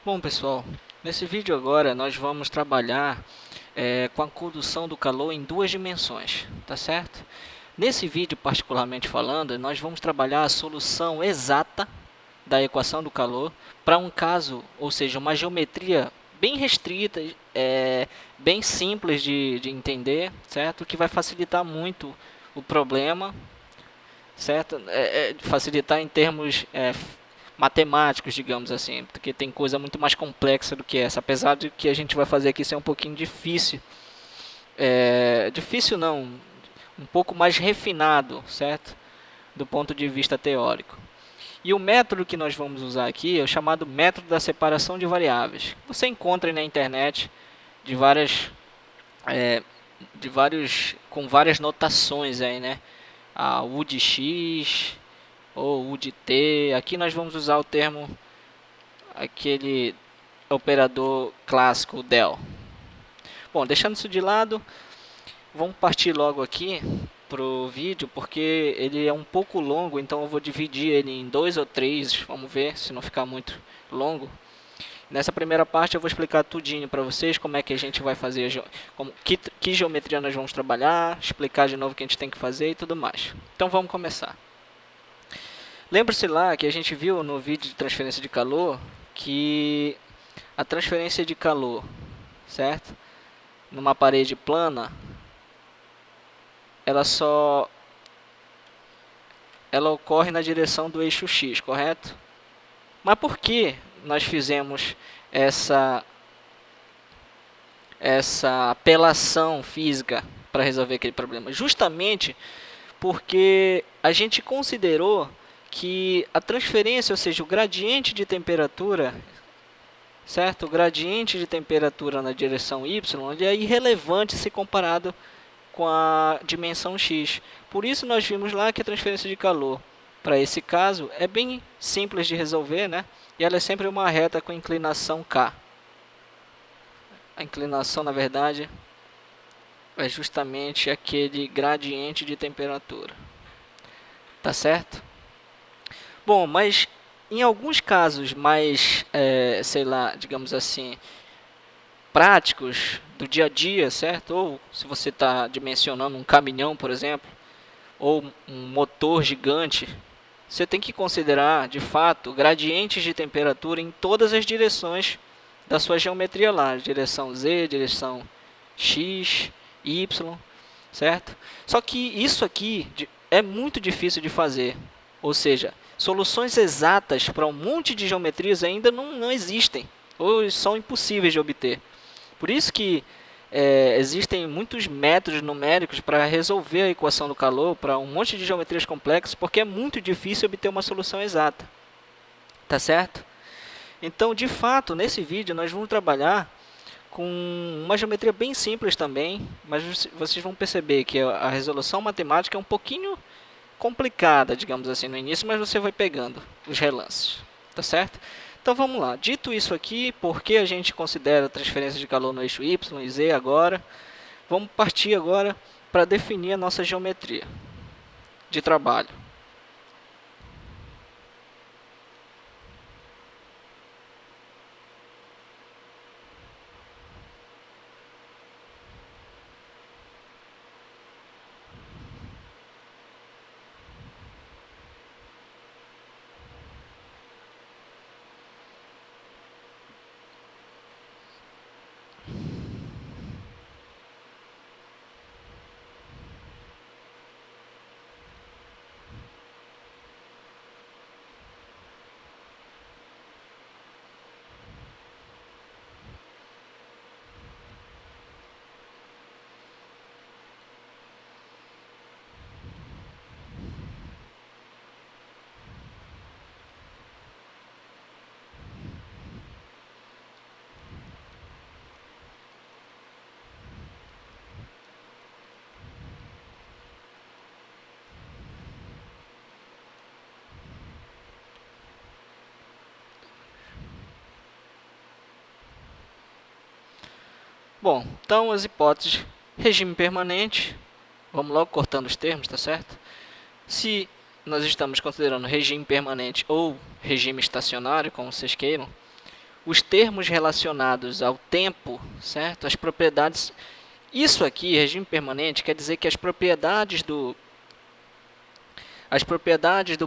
Bom pessoal, nesse vídeo agora nós vamos trabalhar com a condução do calor em duas dimensões, tá certo? Nesse vídeo particularmente falando, nós vamos trabalhar a solução exata da equação do calor para um caso, ou seja, uma geometria bem restrita, bem simples de entender, certo? Que vai facilitar muito o problema, certo? Facilitar em termos matemáticos, digamos assim, porque tem coisa muito mais complexa do que essa, apesar de que a gente vai fazer aqui ser um pouquinho difícil, difícil não, um pouco mais refinado, certo? Do ponto de vista teórico. E o método que nós vamos usar aqui é o chamado método da separação de variáveis. Você encontra na internet de várias, é, com várias notações aí, né? A U de X ou U de T. Aqui nós vamos usar o termo, aquele operador clássico del. Bom, deixando isso de lado, vamos partir logo aqui para o vídeo, porque ele é um pouco longo, então eu vou dividir ele em dois ou três, vamos ver se não ficar muito longo. Nessa primeira parte eu vou explicar tudinho para vocês como é que a gente vai fazer, que geometria nós vamos trabalhar, explicar de novo o que a gente tem que fazer e tudo mais. Então vamos começar. Lembre-se lá que a gente viu no vídeo de transferência de calor que a transferência de calor, certo? Numa parede plana, ela ocorre na direção do eixo X, correto? Mas por que nós fizemos essa apelação física para resolver aquele problema? Justamente porque a gente considerou que a transferência, ou seja, o gradiente de temperatura, certo? O gradiente de temperatura na direção y, ele é irrelevante se comparado com a dimensão x. Por isso nós vimos lá que a transferência de calor para esse caso é bem simples de resolver, né? E ela é sempre uma reta com inclinação k. A inclinação, na verdade, é justamente aquele gradiente de temperatura. Tá certo? Bom, mas em alguns casos mais, sei lá, digamos assim, práticos do dia a dia, certo? Ou se você está dimensionando um caminhão, por exemplo, ou um motor gigante, você tem que considerar, de fato, gradientes de temperatura em todas as direções da sua geometria lá, direção Z, direção X, Y, certo? Só que isso aqui é muito difícil de fazer, ou seja, soluções exatas para um monte de geometrias ainda não existem, ou são impossíveis de obter. Por isso que existem muitos métodos numéricos para resolver a equação do calor para um monte de geometrias complexas, porque é muito difícil obter uma solução exata. Tá certo? Então, de fato, nesse vídeo nós vamos trabalhar com uma geometria bem simples também, mas vocês vão perceber que a resolução matemática é um pouquinho complicada, digamos assim, no início, mas você vai pegando os relances. Tá certo? Então vamos lá, dito isso aqui, por que a gente considera a transferência de calor no eixo Y e Z agora, vamos partir agora para definir a nossa geometria de trabalho. Bom, então as hipóteses, regime permanente, vamos logo cortando os termos, tá certo? Se nós estamos considerando regime permanente ou regime estacionário, como vocês queiram, os termos relacionados ao tempo, certo? As propriedades. Isso aqui, regime permanente, quer dizer que as propriedades do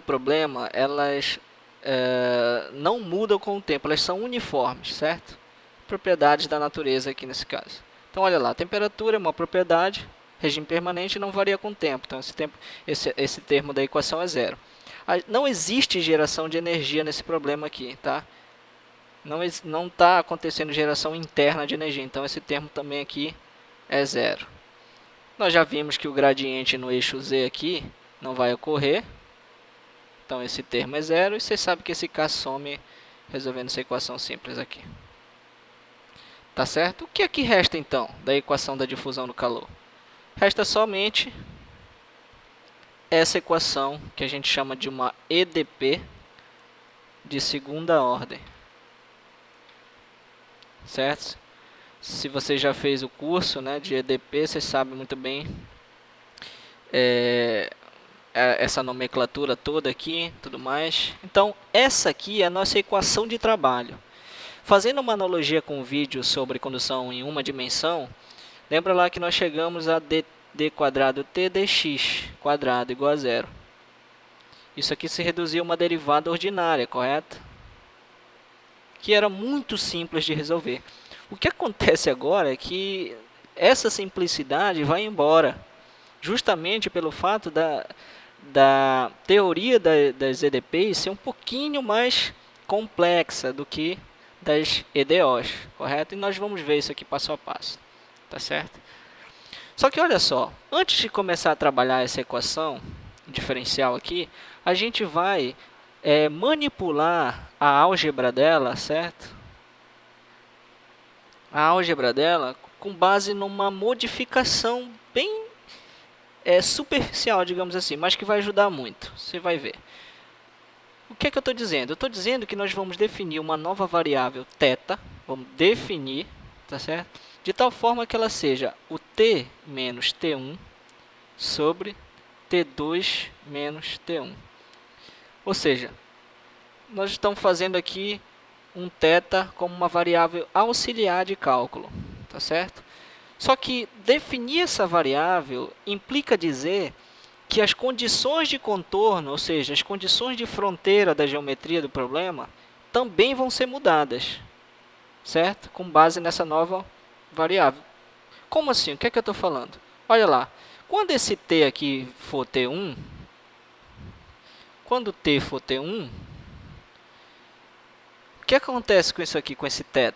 problema, elas não mudam com o tempo, elas são uniformes, certo? Propriedades da natureza aqui nesse caso. Então, olha lá, a temperatura é uma propriedade, regime permanente não varia com o tempo, então esse termo da equação é zero. Não existe geração de energia nesse problema aqui, tá? Não está acontecendo geração interna de energia, então esse termo também aqui é zero. Nós já vimos que o gradiente no eixo Z aqui não vai ocorrer, então esse termo é zero, e você sabe que esse K some resolvendo essa equação simples aqui. Tá certo? O que aqui resta então da equação da difusão do calor? Resta somente essa equação que a gente chama de uma EDP de segunda ordem. Certo? Se você já fez o curso, né, de EDP, você sabe muito bem essa nomenclatura toda aqui, tudo mais. Então, essa aqui é a nossa equação de trabalho. Fazendo uma analogia com o vídeo sobre condução em uma dimensão, lembra lá que nós chegamos a d quadrado t dx quadrado igual a zero. Isso aqui se reduziu a uma derivada ordinária, correto? Que era muito simples de resolver. O que acontece agora é que essa simplicidade vai embora, justamente pelo fato da teoria das EDPs ser um pouquinho mais complexa do que das EDOs, correto? E nós vamos ver isso aqui passo a passo, tá certo? Só que olha só, antes de começar a trabalhar essa equação diferencial aqui, a gente vai manipular a álgebra dela, certo? A álgebra dela com base numa modificação bem superficial, digamos assim, mas que vai ajudar muito, você vai ver. O que é que eu estou dizendo? Eu estou dizendo que nós vamos definir uma nova variável θ, vamos definir, tá certo? De tal forma que ela seja o t menos t1 sobre t2 menos t1. Ou seja, nós estamos fazendo aqui um θ como uma variável auxiliar de cálculo, tá certo? Só que definir essa variável implica dizer que as condições de contorno, ou seja, as condições de fronteira da geometria do problema, também vão ser mudadas, certo? Com base nessa nova variável. Como assim? O que é que eu estou falando? Olha lá, quando esse t aqui for t1, quando t for t1, o que acontece com isso aqui, com esse θ?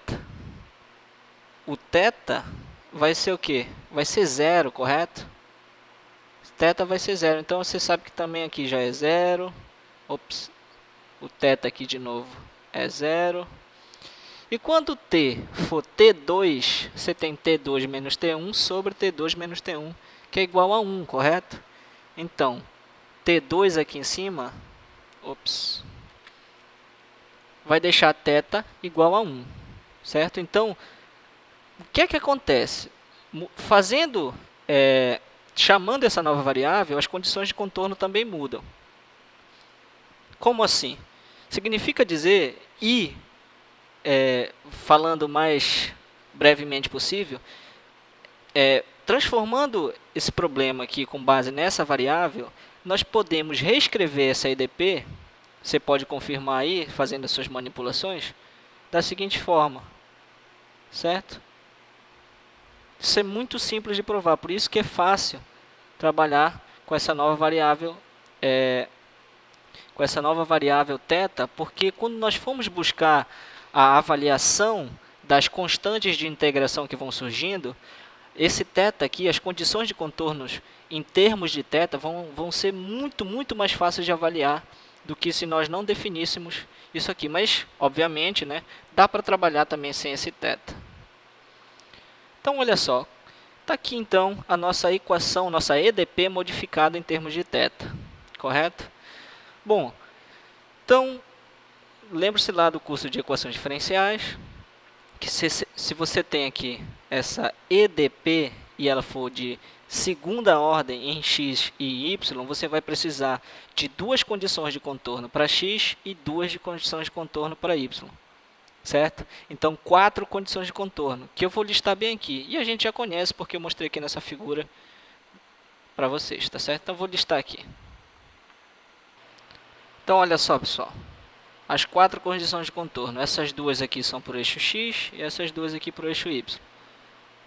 O θ vai ser o quê? Vai ser zero, correto? θ vai ser zero, então você sabe que também aqui já é zero. Ops, o θ aqui de novo é zero. E quando t for t2, você tem t2 menos t1 sobre t2 menos t1, que é igual a 1, correto? Então, t2 aqui em cima, ops, vai deixar θ igual a 1, certo? Então, o que é que acontece? Chamando essa nova variável, as condições de contorno também mudam. Como assim? Significa dizer, falando mais brevemente possível, transformando esse problema aqui com base nessa variável, nós podemos reescrever essa EDP, você pode confirmar aí, fazendo as suas manipulações, da seguinte forma, certo? Isso é muito simples de provar, por isso que é fácil trabalhar com essa nova variável, θ, porque quando nós formos buscar a avaliação das constantes de integração que vão surgindo, esse θ aqui, as condições de contornos em termos de θ vão ser muito mais fáceis de avaliar do que se nós não definíssemos isso aqui. Mas, obviamente, né, dá para trabalhar também sem esse θ. Então, olha só, está aqui então a nossa equação, nossa EDP modificada em termos de θ, correto? Bom, então, lembre-se lá do curso de equações diferenciais, que se você tem aqui essa EDP e ela for de segunda ordem em x e y, você vai precisar de duas condições de contorno para x e duas de condições de contorno para y, certo? Então, 4 condições de contorno, que eu vou listar bem aqui. E a gente já conhece porque eu mostrei aqui nessa figura para vocês, tá certo? Então, eu vou listar aqui. Então, olha só, pessoal. As 4 condições de contorno. Essas duas aqui são por eixo X e essas duas aqui por eixo Y.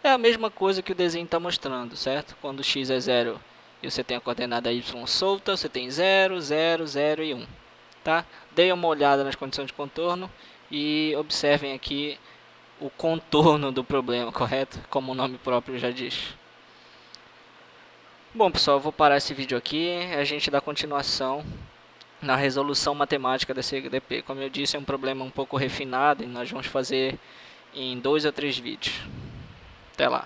É a mesma coisa que o desenho está mostrando, certo? Quando x é 0 e você tem a coordenada y solta, você tem 0, 0, 0 e 1. Tá? Deem uma olhada nas condições de contorno e observem aqui o contorno do problema, correto? Como o nome próprio já diz. Bom, pessoal, eu vou parar esse vídeo aqui. A gente dá continuação na resolução matemática desse EDP. Como eu disse, é um problema um pouco refinado e nós vamos fazer em 2 ou 3 vídeos. Até lá.